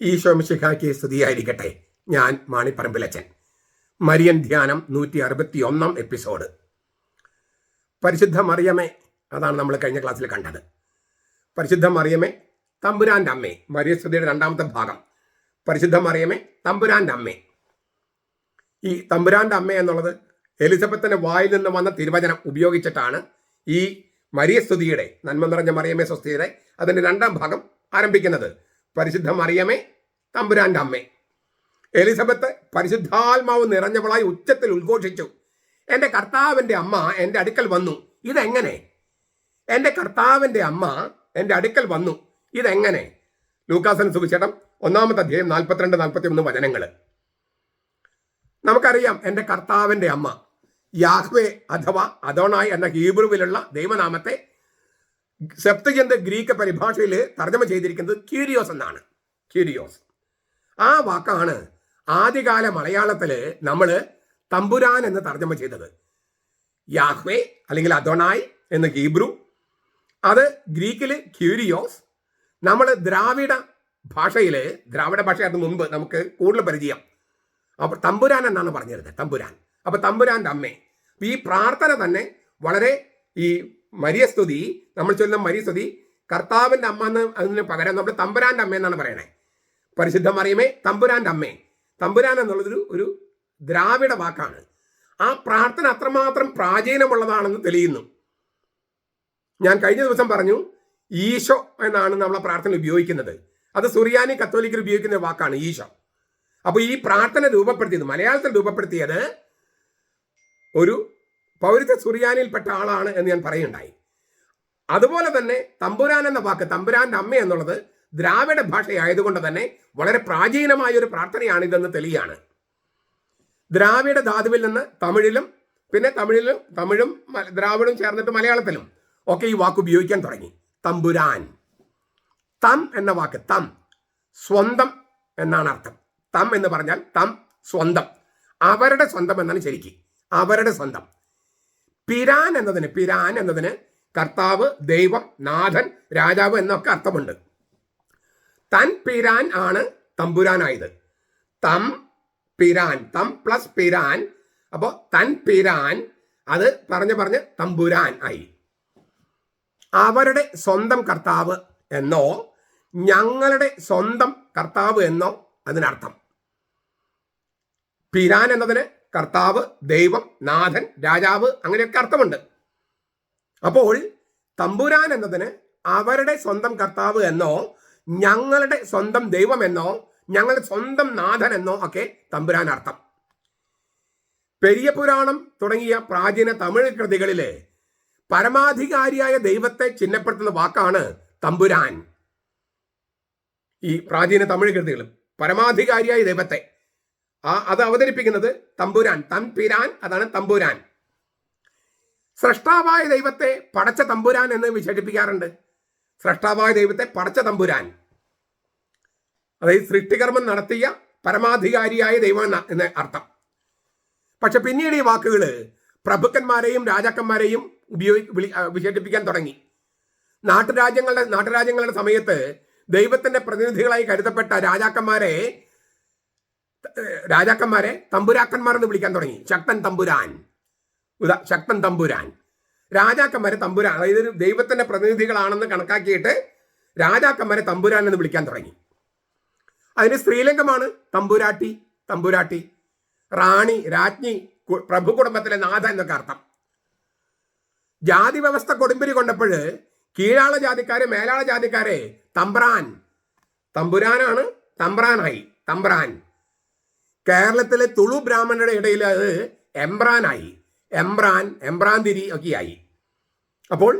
ഈശോ മിശിഹായ്ക്ക് സ്തുതിയായിരിക്കട്ടെ. ഞാൻ മാണിപ്പറമ്പിലച്ചൻ. മരിയൻ ധ്യാനം 161 എപ്പിസോഡ്. പരിശുദ്ധ മറിയമേ, അതാണ് നമ്മൾ കഴിഞ്ഞ ക്ലാസ്സിൽ കണ്ടത്. പരിശുദ്ധ മറിയമേ, തമ്പുരാൻ്റെ അമ്മേ. മരിയസ്തുതിയുടെ രണ്ടാമത്തെ ഭാഗം. പരിശുദ്ധ മറിയമേ, തമ്പുരാൻ്റെ അമ്മേ. ഈ തമ്പുരാൻ്റെ അമ്മ എന്നുള്ളത് എലിസബത്തിന്റെ വായിൽ നിന്ന് വന്ന തിരുവചനം ഉപയോഗിച്ചിട്ടാണ് ഈ മരിയസ്തുതിയുടെ നന്മ നിറഞ്ഞ മറിയമേ സ്വസ്തിയുടെ അതിൻ്റെ രണ്ടാം ഭാഗം ആരംഭിക്കുന്നത്. പരിശുദ്ധ മറിയമേ, തമ്പുരാൻ്റെ അമ്മേ. എലിസബത്ത് പരിശുദ്ധാത്മാവ് നിറഞ്ഞവളായി ഉച്ചത്തിൽ ഉദ്ഘോഷിച്ചു, എൻ്റെ കർത്താവിൻ്റെ അമ്മ എൻ്റെ അടുക്കൽ വന്നു. ഇതെങ്ങനെ? എൻ്റെ കർത്താവിൻ്റെ അമ്മ എൻ്റെ അടുക്കൽ വന്നു, ഇതെങ്ങനെ? ലൂക്കാസിന്റെ സുവിശേഷം 1-ാമത്തെ അധ്യായം 42-43 വചനങ്ങൾ. നമുക്കറിയാം, എൻ്റെ കർത്താവിൻ്റെ അമ്മ യാഹ്വേ അഥവാ അദോണായ് എന്ന ഹീബ്രുവിലുള്ള ദൈവനാമത്തെ സെപ്തുജന്റ് ഗ്രീക്ക് പരിഭാഷയിൽ തർജ്ജമ ചെയ്തിരിക്കുന്നത് ക്യൂരിയോസ് എന്നാണ്. ക്യൂരിയോസ് ആ വാക്കാണ് ആദ്യകാല മലയാളത്തിൽ നമ്മൾ തമ്പുരാൻ എന്ന് തർജ്ജമ ചെയ്തത്. യാഹ്വേ അല്ലെങ്കിൽ അദോണായ് എന്ന് ഹീബ്രു, അത് ഗ്രീക്കിൽ ക്യൂരിയോസ്. നമ്മൾ ദ്രാവിഡ ഭാഷയായിരുന്നു മുമ്പ് നമുക്ക് കൂടുതൽ പരിചയം. അപ്പോൾ തമ്പുരാൻ എന്നാണ് പറഞ്ഞിരുന്നത്, തമ്പുരാൻ. അപ്പോൾ തമ്പുരാൻ്റെ അമ്മേ. ഈ പ്രാർത്ഥന തന്നെ വളരെ ഈ മരിയസ്തുതി, നമ്മൾ ചൊല്ലുന്ന മരിയസ്തുതി കർത്താവിൻ്റെ അമ്മ എന്ന് അതിന് പകരം നമ്മൾ തമ്പുരാൻ്റെ അമ്മ എന്നാണ് പറയണേ. പരിശുദ്ധ മറിയമേ, തമ്പുരാൻ്റെ അമ്മേ. തമ്പുരാൻ എന്നുള്ളതൊരു ഒരു ദ്രാവിഡ വാക്കാണ്. ആ പ്രാർത്ഥന അത്രമാത്രം പ്രാചീനമുള്ളതാണെന്ന് തെളിയുന്നു. ഞാൻ കഴിഞ്ഞ ദിവസം പറഞ്ഞു, ഈശോ എന്നാണ് നമ്മളെ പ്രാർത്ഥന ഉപയോഗിക്കുന്നത്. അത് സുറിയാനി കത്തോലിക്കൽ ഉപയോഗിക്കുന്ന വാക്കാണ് ഈശോ. അപ്പോൾ ഈ പ്രാർത്ഥന രൂപപ്പെടുത്തിയത്, മലയാളത്തിൽ രൂപപ്പെടുത്തിയത് ഒരു പൗരത്വ സുറിയാനിയിൽപ്പെട്ട ആളാണ് എന്ന് ഞാൻ പറയുണ്ടായി. അതുപോലെ തന്നെ തമ്പുരാൻ എന്ന വാക്ക്, തമ്പുരാൻ്റെ അമ്മ എന്നുള്ളത് ദ്രാവിഡ ഭാഷയായതുകൊണ്ട് തന്നെ വളരെ പ്രാചീനമായ ഒരു പ്രാർത്ഥനയാണിതെന്ന് തെളിയാണ്. ദ്രാവിഡ ധാതുവിൽ നിന്ന് തമിഴിലും, പിന്നെ തമിഴും ദ്രാവിഡും ചേർന്നിട്ട് മലയാളത്തിലും ഒക്കെ ഈ വാക്ക് ഉപയോഗിക്കാൻ തുടങ്ങി. തമ്പുരാൻ. തം എന്ന വാക്ക്, തം സ്വന്തം എന്നാണ് അർത്ഥം. തം എന്ന് പറഞ്ഞാൽ തം സ്വന്തം, അവരുടെ സ്വന്തം എന്നാണ് ശരിക്ക്, അവരുടെ സ്വന്തം. പിരാൻ എന്നതിന് കർത്താവ്, ദൈവം, നാഥൻ, രാജാവ് എന്നൊക്കെ അർത്ഥമുണ്ട്. തൻ പിരാൻ ആണ് തമ്പുരാനായത്. തം പിരാൻ, തം പ്ലസ് പിരാൻ. അപ്പോൾ തൻ പിരാൻ, അത് പറഞ്ഞ് തമ്പുരാൻ ആയി. അവരുടെ സ്വന്തം കർത്താവ് എന്നോ ഞങ്ങളുടെ സ്വന്തം കർത്താവ് എന്നോ അതിനർത്ഥം. പിരാൻ എന്നതിന് കർത്താവ്, ദൈവം, നാഥൻ, രാജാവ് അങ്ങനെയൊക്കെ അർത്ഥമുണ്ട്. അപ്പോൾ തമ്പുരാൻ എന്നതിന് അവരുടെ സ്വന്തം കർത്താവ് എന്നോ ഞങ്ങളുടെ സ്വന്തം ദൈവം എന്നോ ഞങ്ങളുടെ സ്വന്തം നാഥൻ എന്നോ ഒക്കെ തമ്പുരാൻ അർത്ഥം. പെരിയ പുരാണം തുടങ്ങിയ പ്രാചീന തമിഴ് കൃതികളിലെ പരമാധികാരിയായ ദൈവത്തെ ചിഹ്നപ്പെടുത്തുന്ന വാക്കാണ് തമ്പുരാൻ. ഈ പ്രാചീന തമിഴ് കൃതികൾ പരമാധികാരിയായ ദൈവത്തെ അത് അവതരിപ്പിക്കുന്നത് തമ്പുരാൻ, തൻപിരാൻ, അതാണ് തമ്പുരാൻ. സ്രഷ്ടാവായ ദൈവത്തെ പടച്ച തമ്പുരാൻ എന്ന് വിശേഷിപ്പിക്കാറുണ്ട്. സ്രഷ്ടാവായ ദൈവത്തെ പടച്ച തമ്പുരാൻ, അതായത് സൃഷ്ടികർമ്മം നടത്തിയ പരമാധികാരിയായ ദൈവം എന്ന അർത്ഥം. പക്ഷെ പിന്നീട് ഈ വാക്കുകൾ പ്രഭുക്കന്മാരെയും രാജാക്കന്മാരെയും വിശേഷിപ്പിക്കാൻ തുടങ്ങി. നാട്ടുരാജ്യങ്ങളുടെ സമയത്ത് ദൈവത്തിന്റെ പ്രതിനിധികളായി കരുതപ്പെട്ട രാജാക്കന്മാരെ തമ്പുരാക്കന്മാർ എന്ന് വിളിക്കാൻ തുടങ്ങി. ശക്തൻ തമ്പുരാൻ. രാജാക്കന്മാരെ തമ്പുരാൻ, അതായത് ദൈവത്തിന്റെ പ്രതിനിധികളാണെന്ന് കണക്കാക്കിയിട്ട് രാജാക്കന്മാരെ തമ്പുരാൻ എന്ന് വിളിക്കാൻ തുടങ്ങി. അതിന് സ്ത്രീലിംഗമാണ് തമ്പുരാട്ടി, റാണി, രാജ്ഞി, പ്രഭു കുടുംബത്തിലെ നാഥ എന്നൊക്കെ അർത്ഥം. ജാതി വ്യവസ്ഥ കൊടുമ്പിരി കൊണ്ടപ്പോൾ കീഴാള ജാതിക്കാരെ, മേലാള ജാതിക്കാരെ തമ്പുരാനാണ് തമ്പ്രാനായി. തമ്പ്രാൻ. കേരളത്തിലെ തുളു ബ്രാഹ്മണരുടെ ഇടയിൽ അത് എംബ്രാനായി. എംബ്രാന്തിരി ഒക്കെയായി. അപ്പോൾ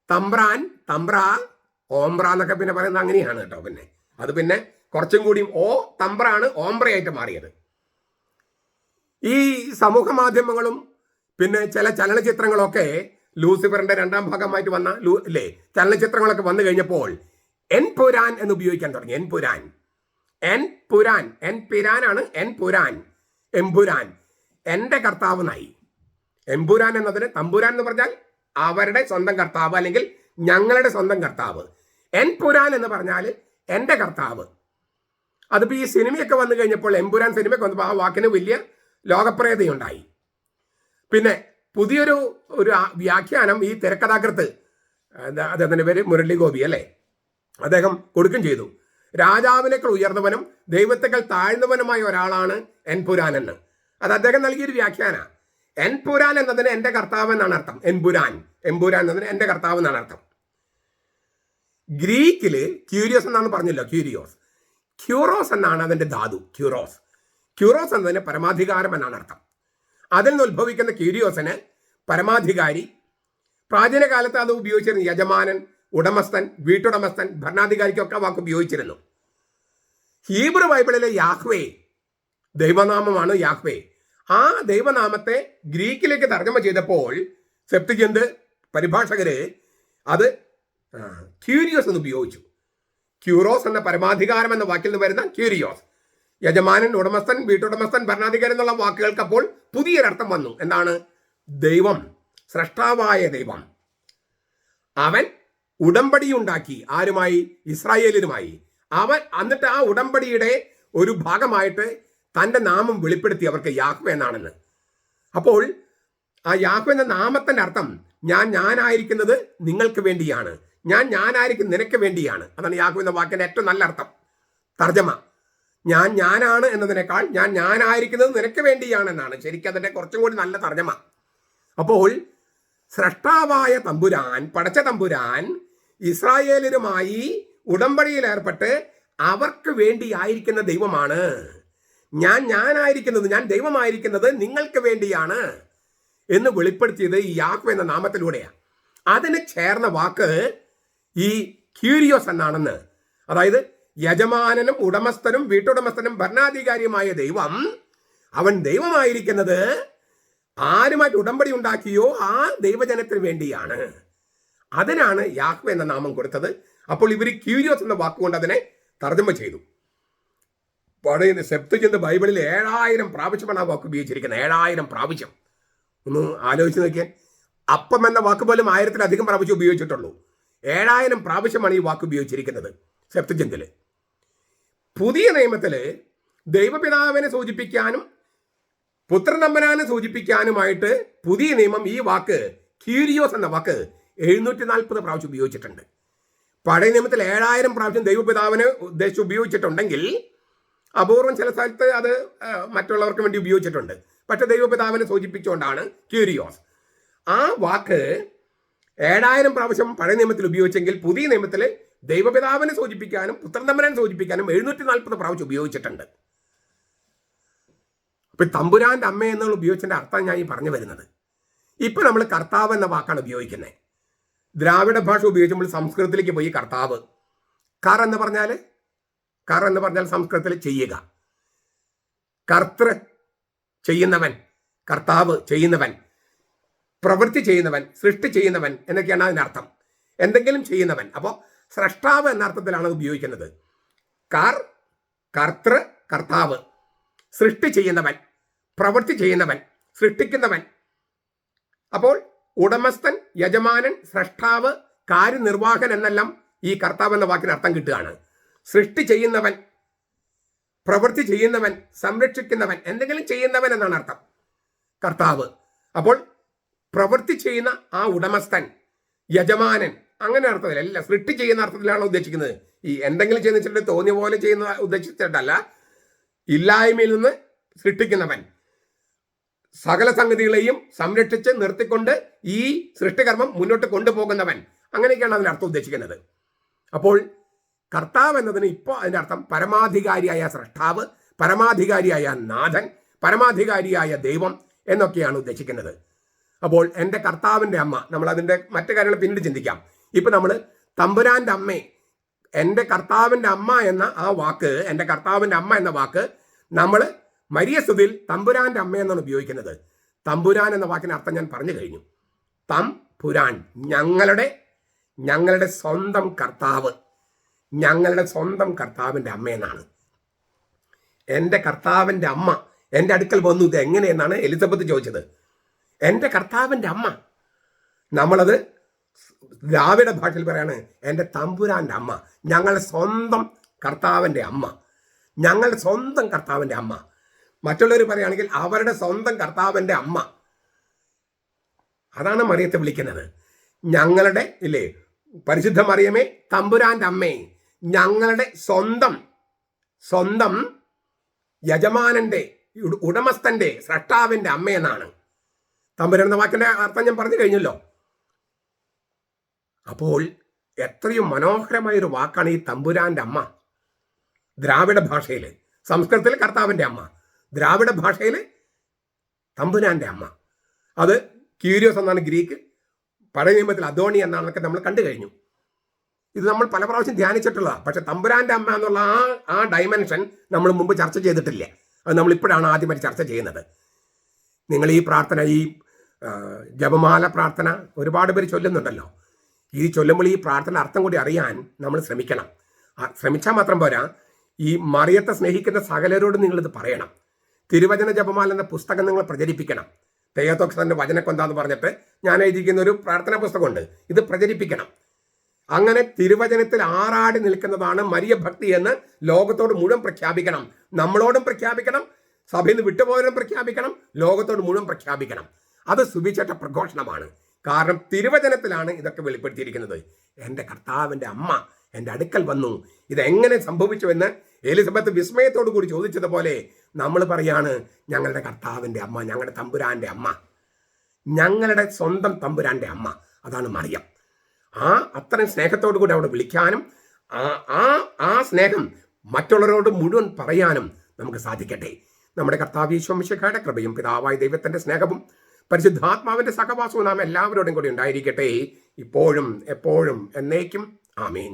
തമ്പ്രാൻ, തമ്പ്ര, ഓംബ്ര എന്നൊക്കെ പിന്നെ പറയുന്നത് അങ്ങനെയാണ് കേട്ടോ. അത് കുറച്ചും കൂടിയും തമ്പ്രാണ് ഓംബ്രയായിട്ട് മാറിയത്. ഈ സമൂഹ മാധ്യമങ്ങളും പിന്നെ ചില ചലനചിത്രങ്ങളൊക്കെ ലൂസിഫറിന്റെ രണ്ടാം ഭാഗമായിട്ട് വന്ന ചലനചിത്രങ്ങളൊക്കെ വന്നു കഴിഞ്ഞപ്പോൾ എൻ പുരാൻ എന്ന് ഉപയോഗിക്കാൻ തുടങ്ങി. എൻ പിരാനാണ് എംപുരാൻ, എൻ്റെ കർത്താവ് നായി. എംപുരാൻ എന്നതിന് തമ്പുരാൻ എന്ന് പറഞ്ഞാൽ അവരുടെ സ്വന്തം കർത്താവ് അല്ലെങ്കിൽ ഞങ്ങളുടെ സ്വന്തം കർത്താവ്. എൻ പുരാൻ എന്ന് പറഞ്ഞാൽ എൻ്റെ കർത്താവ്. അതിപ്പോൾ ഈ സിനിമയൊക്കെ വന്നു കഴിഞ്ഞപ്പോൾ, എമ്പുരാൻ സിനിമയൊക്കെ വന്നപ്പോൾ ആ വാക്കിന് വലിയ ലോകപ്രിയതയുണ്ടായി. പിന്നെ പുതിയൊരു വ്യാഖ്യാനം ഈ തിരക്കഥാകൃത്ത്, അദ്ദേഹത്തിൻ്റെ പേര് മുരളി ഗോപി അല്ലേ, അദ്ദേഹം കൊടുക്കുകയും ചെയ്തു. രാജാവിനേക്കാൾ ഉയർന്നവനും ദൈവത്തെക്കാൾ താഴ്ന്നവനുമായ ഒരാളാണ് എൻപുരാൻ എന്ന്. അത് അദ്ദേഹം നൽകിയൊരു വ്യാഖ്യാന. എൻപുരാൻ എന്നതിന് എൻ്റെ കർത്താവ് എന്നാണ് അർത്ഥം. എൻപുരാൻ എന്നതിന് എൻ്റെ കർത്താവ് എന്നാണ് അർത്ഥം. ഗ്രീക്കില് ക്യൂരിയോസ് എന്നാണ് പറഞ്ഞല്ലോ, ക്യൂറോസ് എന്നാണ് അതിൻ്റെ ധാതു. ക്യൂറോസ് എന്നതിന് പരമാധികാരം എന്നാണ് അർത്ഥം. അതിൽ നിന്ന് ഉത്ഭവിക്കുന്ന ക്യൂരിയോസിന് പരമാധികാരി. പ്രാചീന കാലത്ത് അത് ഉപയോഗിച്ചിരുന്നു. യജമാനൻ, ഉടമസ്ഥൻ, വീട്ടുടമസ്ഥൻ, ഭരണാധികാരിക്കൊക്കെ വാക്ക് ഉപയോഗിച്ചിരുന്നു. ഹീബ്രു ബൈബിളിലെ യാഹ്വേ ദൈവനാമമാണ്. യാഹ്വേ ആ ദൈവനാമത്തെ ഗ്രീക്കിലേക്ക് തർജ്ജമ ചെയ്തപ്പോൾ സെപ്റ്റുജിന്റ് പരിഭാഷകര് അത് ക്യൂരിയോസ് എന്ന് ഉപയോഗിച്ചു. ക്യൂറോസ് എന്ന പരമാധികാരം എന്ന വാക്കിൽ നിന്ന് വരുന്ന ക്യൂരിയോസ്, യജമാനൻ, ഉടമസ്ഥൻ, വീട്ടുടമസ്ഥൻ, ഭരണാധികാരി എന്നുള്ള വാക്കുകൾക്ക് അപ്പോൾ പുതിയൊരർത്ഥം വന്നു. എന്താണ്? ദൈവം, സ്രഷ്ടാവായ ദൈവം. അവൻ ഉടമ്പടി ഉണ്ടാക്കി. ആരുമായി? ഇസ്രായേലിനുമായി. അവൻ എന്നിട്ട് ആ ഉടമ്പടിയുടെ ഒരു ഭാഗമായിട്ട് തൻ്റെ നാമം വെളിപ്പെടുത്തി അവർക്ക് യാഹ്വേ എന്നാണെന്ന്. അപ്പോൾ ആ യാഹ്വേ എന്ന നാമത്തിൻ്റെ അർത്ഥം ഞാനായിരിക്കുന്നത് നിങ്ങൾക്ക് വേണ്ടിയാണ്, ഞാനായിരിക്കും നിനക്ക് വേണ്ടിയാണ്. അതാണ് യാഹ്വേ എന്ന വാക്കിൻ്റെ ഏറ്റവും നല്ല അർത്ഥം. തർജ്ജമ ഞാനാണ് എന്നതിനേക്കാൾ ഞാനായിരിക്കുന്നത് നിനക്ക് വേണ്ടിയാണെന്നാണ് ശരിക്കും അതിൻ്റെ കുറച്ചും കൂടി നല്ല തർജ്ജമ. അപ്പോൾ സ്രഷ്ടാവായ തമ്പുരാൻ, പടച്ച തമ്പുരാൻ ഇസ്രായേലിനുമായി ഉടമ്പടിയിൽ ഏർപ്പെട്ട് അവർക്ക് വേണ്ടിയായിരിക്കുന്ന ദൈവമാണ്. ഞാനായിരിക്കുന്നത്, ഞാൻ ദൈവമായിരിക്കുന്നത് നിങ്ങൾക്ക് വേണ്ടിയാണ് എന്ന് വെളിപ്പെടുത്തിയത് ഈ യാഹ്വേ എന്ന നാമത്തിലൂടെയാണ്. അതിന് ചേർന്ന വാക്ക് ഈ ക്യൂരിയോസ് എന്നാണെന്ന്. അതായത് യജമാനനും ഉടമസ്ഥനും വീട്ടുടമസ്ഥനും ഭരണാധികാരിയുമായ ദൈവം, അവൻ ദൈവമായിരിക്കുന്നത് ആരുമായിട്ട് ഉടമ്പടി ഉണ്ടാക്കിയോ ആ ദൈവജനത്തിന് വേണ്ടിയാണ്. അതിനാണ് യാഹ്വേ എന്ന നാമം കൊടുത്തത്. അപ്പോൾ ഇവർ ക്യൂരിയോസ് എന്ന വാക്കുകൊണ്ട് അതിനെ തർജ്ജമ ചെയ്തു. പഴയ സെപ്റ്റുജിന്റ് ബൈബിളിൽ 7000 പ്രാവശ്യമാണ് ആ വാക്ക് ഉപയോഗിച്ചിരിക്കുന്നത്. 7000 പ്രാവശ്യം. ഒന്ന് ആലോചിച്ച് നോക്കിയാൽ, അപ്പം എന്ന വാക്ക് പോലും 1000-ലധികം പ്രാവശ്യം ഉപയോഗിച്ചിട്ടുള്ളൂ. 7000 പ്രാവശ്യമാണ് ഈ വാക്ക് ഉപയോഗിച്ചിരിക്കുന്നത് സെപ്റ്റുജിന്റിൽ. പുതിയ നിയമത്തിൽ ദൈവപിതാവിനെ സൂചിപ്പിക്കാനും പുത്രനമ്പനാനെ സൂചിപ്പിക്കാനുമായിട്ട് പുതിയ നിയമം ഈ വാക്ക് ക്യൂരിയോസ് എന്ന വാക്ക് 740 പ്രാവശ്യം ഉപയോഗിച്ചിട്ടുണ്ട്. പഴയ നിയമത്തിൽ 7000 പ്രാവശ്യം ദൈവപിതാവിനെ ഉദ്ദേശിച്ച് ഉപയോഗിച്ചിട്ടുണ്ടെങ്കിൽ അപൂർവം ചില സ്ഥലത്ത് അത് മറ്റുള്ളവർക്ക് വേണ്ടി ഉപയോഗിച്ചിട്ടുണ്ട്. പക്ഷെ ദൈവപിതാവിനെ സൂചിപ്പിച്ചുകൊണ്ടാണ് ക്യൂരിയോസ്. ആ വാക്ക് 7000 പ്രാവശ്യം പഴയ നിയമത്തിൽ ഉപയോഗിച്ചെങ്കിൽ പുതിയ നിയമത്തിൽ ദൈവപിതാവിനെ സൂചിപ്പിക്കാനും പുത്രനമ്പനെ സൂചിപ്പിക്കാനും 740 പ്രാവശ്യം ഉപയോഗിച്ചിട്ടുണ്ട്. അപ്പൊ തമ്പുരാന്റെ അമ്മ എന്നുള്ള ഉപയോഗിച്ചതിന്റെ അർത്ഥം ഞാൻ ഈ പറഞ്ഞു വരുന്നത്. ഇപ്പൊ നമ്മൾ കർത്താവ് എന്ന വാക്കാണ് ഉപയോഗിക്കുന്നത്. ദ്രാവിഡ ഭാഷ ഉപയോഗിച്ച് സംസ്കൃതത്തിലേക്ക് പോയി കർത്താവ്. കർ എന്ന് പറഞ്ഞാൽ സംസ്കൃതത്തിൽ ചെയ്യുക. കർത്തൃ ചെയ്യുന്നവൻ, കർത്താവ് ചെയ്യുന്നവൻ, പ്രവൃത്തി ചെയ്യുന്നവൻ, സൃഷ്ടി ചെയ്യുന്നവൻ എന്നൊക്കെയാണ് അതിനർത്ഥം. എന്തെങ്കിലും ചെയ്യുന്നവൻ. അപ്പോൾ സ്രഷ്ടാവ് എന്ന അർത്ഥത്തിലാണ് ഉപയോഗിക്കുന്നത്. കർത്തൃ, കർത്താവ്, സൃഷ്ടി ചെയ്യുന്നവൻ, പ്രവൃത്തി ചെയ്യുന്നവൻ, സൃഷ്ടിക്കുന്നവൻ. അപ്പോൾ ഉടമസ്ഥൻ, യജമാനൻ, സ്രഷ്ടാവ്, കാര്യനിർവാഹകൻ എന്നെല്ലാം ഈ കർത്താവ് എന്ന വാക്കിന് അർത്ഥം കിട്ടുകയാണ്. സൃഷ്ടി ചെയ്യുന്നവൻ, പ്രവൃത്തി ചെയ്യുന്നവൻ, സംരക്ഷിക്കുന്നവൻ, എന്തെങ്കിലും ചെയ്യുന്നവൻ എന്നാണ് അർത്ഥം കർത്താവ്. അപ്പോൾ പ്രവൃത്തി ചെയ്യുന്ന ആ ഉടമസ്ഥൻ, യജമാനൻ, അങ്ങനെ അർത്ഥത്തിലല്ല, സൃഷ്ടി ചെയ്യുന്ന അർത്ഥത്തിലാണ് ഉദ്ദേശിക്കുന്നത്. ഈ എന്തെങ്കിലും ചെയ്യുന്ന വെച്ചിട്ട് തോന്നിയ പോലെ ചെയ്യുന്ന ഉദ്ദേശിച്ചിട്ടല്ല. ഇല്ലായ്മയിൽ നിന്ന് സൃഷ്ടിക്കുന്നവൻ, സകല സംഗതികളെയും സംരക്ഷിച്ച് നിർത്തിക്കൊണ്ട് ഈ സൃഷ്ടികർമ്മം മുന്നോട്ട് കൊണ്ടുപോകുന്നവൻ, അങ്ങനെയൊക്കെയാണ് അതിനർത്ഥം ഉദ്ദേശിക്കുന്നത്. അപ്പോൾ കർത്താവ് എന്നതിന് ഇപ്പോൾ അതിൻ്റെ അർത്ഥം പരമാധികാരിയായ സ്രഷ്ടാവ്, പരമാധികാരിയായ നാഥൻ, പരമാധികാരിയായ ദൈവം എന്നൊക്കെയാണ് ഉദ്ദേശിക്കുന്നത്. അപ്പോൾ എൻ്റെ കർത്താവിൻ്റെ അമ്മ, നമ്മൾ അതിൻ്റെ മറ്റു കാര്യങ്ങൾ പിന്നീട് ചിന്തിക്കാം. ഇപ്പം നമ്മൾ തമ്പുരാൻ്റെ അമ്മേ, എൻ്റെ കർത്താവിൻ്റെ അമ്മ എന്ന ആ വാക്ക്, എൻ്റെ കർത്താവിൻ്റെ അമ്മ എന്ന വാക്ക് നമ്മൾ മരിയസ്തുതിയിൽ തമ്പുരാൻ്റെ അമ്മ എന്നാണ് ഉപയോഗിക്കുന്നത്. തമ്പുരാൻ എന്ന വാക്കിന് അർത്ഥം ഞാൻ പറഞ്ഞു കഴിഞ്ഞു. തമ്പുരാൻ, ഞങ്ങളുടെ സ്വന്തം കർത്താവ്, ഞങ്ങളുടെ സ്വന്തം കർത്താവിൻ്റെ അമ്മ എന്നാണ്. എൻ്റെ കർത്താവിൻ്റെ അമ്മ എൻ്റെ അടുക്കൽ വന്നു, ഇത് എങ്ങനെയെന്നാണ് എലിസബത്ത് ചോദിച്ചത്. എൻ്റെ കർത്താവിൻ്റെ അമ്മ, നമ്മളത് ദ്രാവിഡ ഭാഷയിൽ പറയാണ് എൻ്റെ തമ്പുരാൻ്റെ അമ്മ, ഞങ്ങളുടെ സ്വന്തം കർത്താവിൻ്റെ അമ്മ. ഞങ്ങളുടെ സ്വന്തം കർത്താവിൻ്റെ അമ്മ. മറ്റുള്ളവർ പറയുകയാണെങ്കിൽ അവരുടെ സ്വന്തം കർത്താവിൻ്റെ അമ്മ. അതാണ് മറിയത്തെ വിളിക്കുന്നത്. ഞങ്ങളുടെ ഇല്ലേ, പരിശുദ്ധ മറിയമേ, തമ്പുരാൻ്റെ അമ്മേ, ഞങ്ങളുടെ സ്വന്തം യജമാനന്റെ, ഉടമസ്ഥന്റെ, സ്രഷ്ടാവിൻ്റെ അമ്മയെന്നാണ്. തമ്പുരാൻ എന്ന വാക്കിന്റെ അർത്ഥം ഞാൻ പറഞ്ഞു കഴിഞ്ഞല്ലോ. അപ്പോൾ എത്രയും മനോഹരമായൊരു വാക്കാണ് ഈ തമ്പുരാന്റെ അമ്മ. ദ്രാവിഡ ഭാഷയിൽ, സംസ്കൃതത്തിൽ കർത്താവിൻ്റെ അമ്മ, ദ്രാവിഡ ഭാഷയിൽ തമ്പുരാന്റെ അമ്മ. അത് ക്യൂരിയോസ് എന്നാണ് ഗ്രീക്ക്, പഴയ നിയമത്തിൽ അദോണി എന്നാണൊക്കെ നമ്മൾ കണ്ടു കഴിഞ്ഞു. ഇത് നമ്മൾ പല പ്രാവശ്യം ധ്യാനിച്ചിട്ടുള്ളതാണ്. പക്ഷെ തമ്പുരാന്റെ അമ്മ എന്നുള്ള ആ ഡയമെൻഷൻ നമ്മൾ മുമ്പ് ചർച്ച ചെയ്തിട്ടില്ല. അത് നമ്മളിപ്പോഴാണ് ആദ്യമായിട്ട് ചർച്ച ചെയ്യുന്നത്. നിങ്ങൾ ഈ പ്രാർത്ഥന, ഈ ജപമാല പ്രാർത്ഥന ഒരുപാട് പേര് ചൊല്ലുന്നുണ്ടല്ലോ. ഈ ചൊല്ലുമ്പോൾ ഈ പ്രാർത്ഥന അർത്ഥം കൂടി അറിയാൻ നമ്മൾ ശ്രമിക്കണം. ശ്രമിച്ചാൽ മാത്രം പോരാ, ഈ മറിയത്തെ സ്നേഹിക്കുന്ന സകലരോടും നിങ്ങളിത് പറയണം. തിരുവചന ജപമാല എന്ന പുസ്തകം നിങ്ങൾ പ്രചരിപ്പിക്കണം. തെയ്യത്തോക്സന്റെ വചനക്കൊന്താന്ന് പറഞ്ഞിട്ട് ഞാൻ എഴുതിയിരിക്കുന്ന ഒരു പ്രാർത്ഥനാ പുസ്തകമുണ്ട്. ഇത് പ്രചരിപ്പിക്കണം. അങ്ങനെ തിരുവചനത്തിൽ ആറാടി നിൽക്കുന്നതാണ് മരിയ ഭക്തി എന്ന് ലോകത്തോട് മുഴുവൻ പ്രഖ്യാപിക്കണം. നമ്മളോടും പ്രഖ്യാപിക്കണം, സഭയിൽ നിന്ന് വിട്ടുപോയവരും പ്രഖ്യാപിക്കണം, ലോകത്തോട് മുഴുവൻ പ്രഖ്യാപിക്കണം. അത് സുവിശേഷ പ്രഘോഷണമാണ്. കാരണം തിരുവചനത്തിലാണ് ഇതൊക്കെ വെളിപ്പെടുത്തിയിരിക്കുന്നത്. എൻ്റെ കർത്താവിൻ്റെ അമ്മ എൻ്റെ അടുക്കൽ വന്നു. ഇതെങ്ങനെ സംഭവിച്ചുവെന്ന് എലിസബത്ത് വിസ്മയത്തോടു കൂടി ചോദിച്ചതുപോലെ നമ്മൾ പറയാണ്, ഞങ്ങളുടെ കർത്താവിൻ്റെ അമ്മ, ഞങ്ങളുടെ തമ്പുരാൻ്റെ അമ്മ, ഞങ്ങളുടെ സ്വന്തം തമ്പുരാൻ്റെ അമ്മ. അതാണ് മറിയം. അത്രയും സ്നേഹത്തോടു കൂടി അവിടെ വിളിക്കാനും ആ സ്നേഹം മറ്റുള്ളവരോട് മുഴുവൻ പറയാനും നമുക്ക് സാധിക്കട്ടെ. നമ്മുടെ കർത്താവ് ഈശോ മിശിഹായുടെ കൃപയും പിതാവായ ദൈവത്തിൻ്റെ സ്നേഹവും പരിശുദ്ധാത്മാവിന്റെ സഹവാസവും നാം എല്ലാവരോടും കൂടി ഉണ്ടായിരിക്കട്ടെ, ഇപ്പോഴും എപ്പോഴും എന്നേക്കും. ആമേൻ.